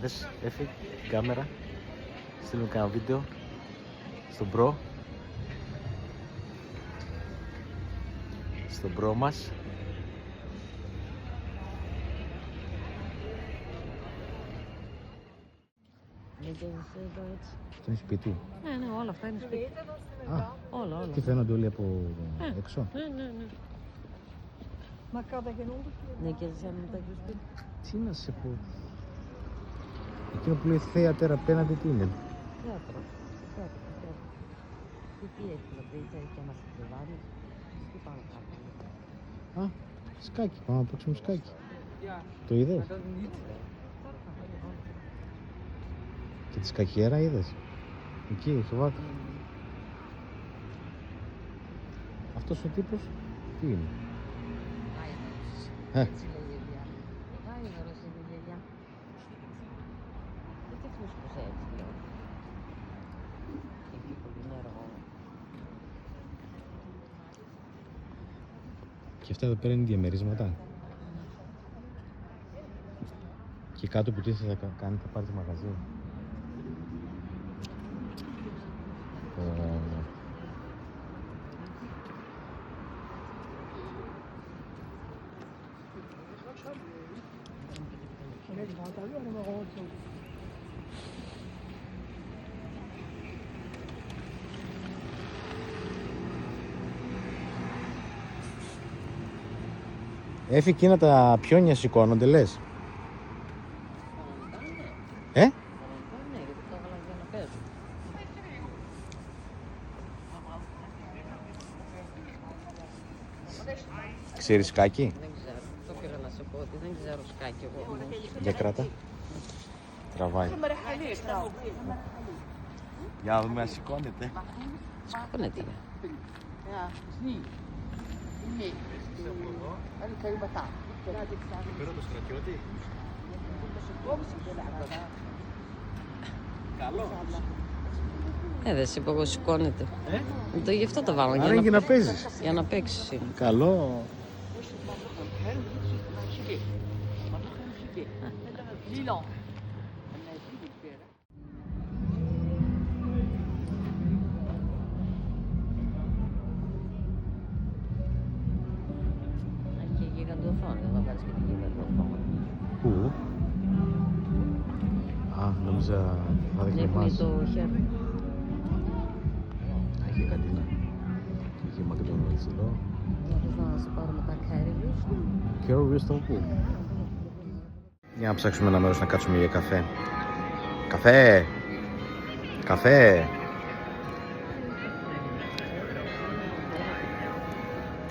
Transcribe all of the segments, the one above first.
Δες, έφυγε την κάμερα. Στείλουμε κανένα βίντεο στον μπρο. Στον μπρο μας. Εδώ έτσι. Αυτό είναι σπίτι. Ναι, όλα αυτά είναι σπίτι. Όλα. Τι φαίνονται όλοι από έξω. Ναι. Ναι, και σαν είναι τέτοιο σπίτι. Τι να σε πω. Εκείνο που λέει θέατρα απέναντι τι είναι. Θέατρο. Τι έχει να πει, έχει και ένα στιβάνι. Τι πάνω κάτω. Α, σκάκι. Πάμε να παίξουμε σκάκι. Το είδες. Και τη σκακιέρα είδες. Εκεί, στο βάθο. Αυτός ο τύπος τι είναι. Έτσι λέει η γιαγιά. Βάινερος είναι η γιαγιά. Γιατί φούσκωσε έτσι λέω. Έχει πολύ νερό. Και αυτά εδώ πέρα είναι διαμερίσματα. Και κάτω που τι θα κάνει, θα πάρει το μαγαζί. Έφη, εκείνα τα πιόνια σηκώνονται, λες. Ναι, γιατί το έβαλα για να παίζω. Ξέρεις σκάκι. Δεν ξέρω. Το πήρα να σε πω ότι δεν ξέρω σκάκι εγώ. Για κράτα. Τραβάει. Για να δούμε αν σηκώνεται. Σκόνεται. Πέρα το στρατιώτη. Καλό. Δεν σε πω εγώ σηκώνεται. Γι' αυτό το βάλω. Άρα για να παίζεις. Για να παίξεις είναι. Καλό. Έχει γιγαντοθόνη, εδώ βάλεις και τη γιγαντοθόνη. Πού? Α, νόμιζα θα δείχνει Βλέπουμε εμάς. το χέρι. Έχει καντίνα. Έχει McDonald's εδώ. Να σε πάρουμε τα currywurst. Currywurst στο πού? Για να ψάξουμε ένα μέρος να κάτσουμε για καφέ. Καφέ! Καφέ!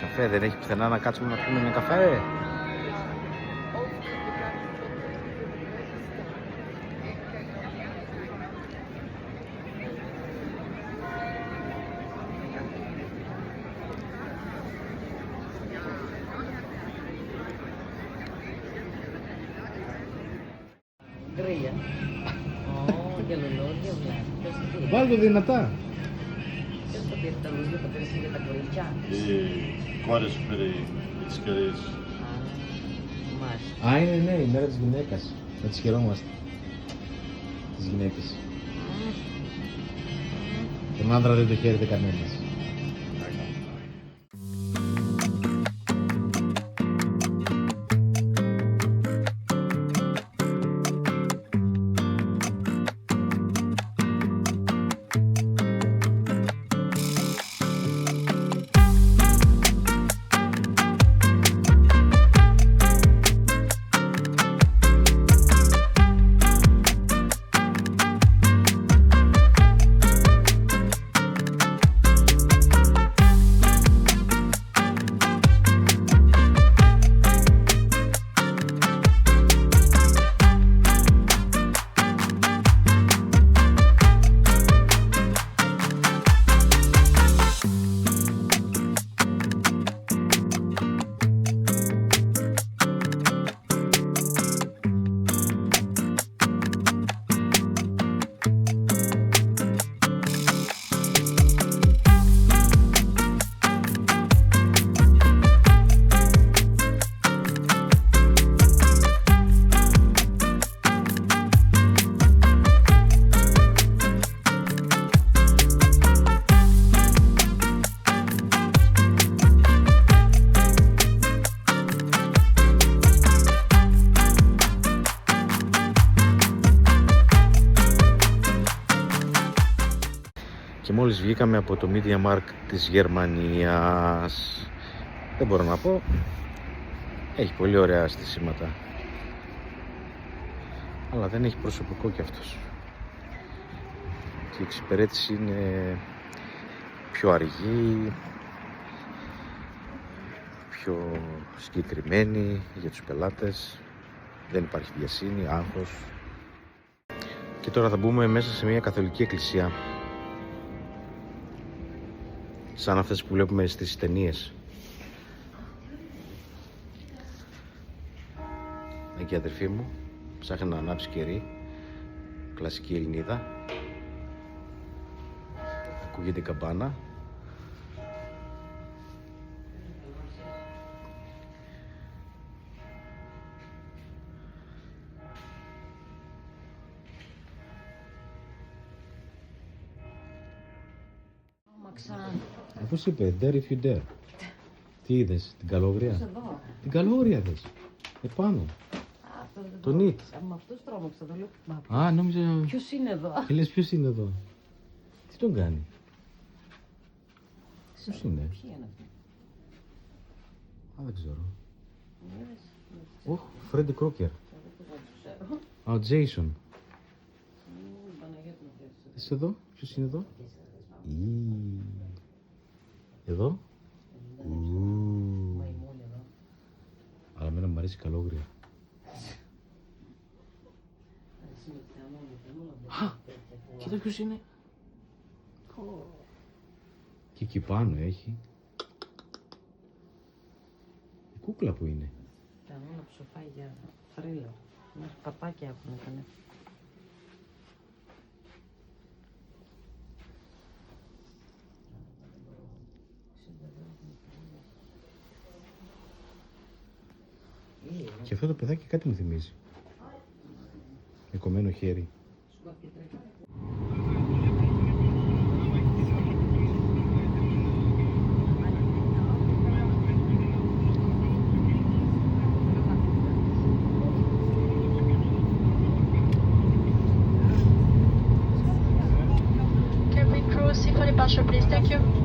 Καφέ, δεν έχει πουθενά να κάτσουμε να πούμε ένα καφέ? Γκρίλια. Και λουλούδια βλέπεις. Βάλ' το δυνατά. Ποιος το πήρε τα λουλούδια, το πήρε για τα κορίτσια. Οι κόρες σου πήρε τις κεραίες. Μάλιστα. Α, είναι ναι, η μέρα της γυναίκας. Να τις χαιρόμαστε. Τις γυναίκες. Τον άντρα δεν το χαίρεται κανένας. βγήκαμε από το Media Markt της Γερμανίας. Δεν μπορώ να πω. Έχει πολύ ωραία στισίματα. Αλλά δεν έχει προσωπικό κι αυτός. Και η εξυπηρέτηση είναι πιο αργή, πιο συγκεκριμένη για τους πελάτες. Δεν υπάρχει βιασύνη, άγχος. Και τώρα θα μπούμε μέσα σε μια καθολική εκκλησία, σαν αυτές που βλέπουμε στις ταινίες. Εκεί η αδερφή μου ψάχνει να ανάψει κερί, κλασική Ελληνίδα. Ακούγεται η καμπάνα. Πώς είπε, dare if you dare. Τι είδες, την Καλόγρια? Την Καλόγρια είδες, επάνω. Το νιτ. Με αυτούς τρόμαξα, το λέω. Α, νόμιζα... Ποιος είναι εδώ? Και λες ποιος είναι εδώ. Τι τον κάνει? Ποιος είναι? Ποιοι είναι αυτοί? Α, δεν ξέρω. Οχ, Φρέντι Κρόκερ. Α, ο Τζέισον. Είσαι εδώ, ποιος είναι εδώ? Εδώ. Αλλά εμένα μου αρέσει η Καλόγρια. Κοίτα ποιος είναι. Και εκεί πάνω έχει. Η κούκλα που είναι. Κανόνα ψοφάει για θρύλο. Μέχρι παπάκια έχουν κάνει. Και αυτό το παιδάκι κάτι μου θυμίζει. Με κομμένο χέρι. Cabin crew, see for departure, please. Thank you.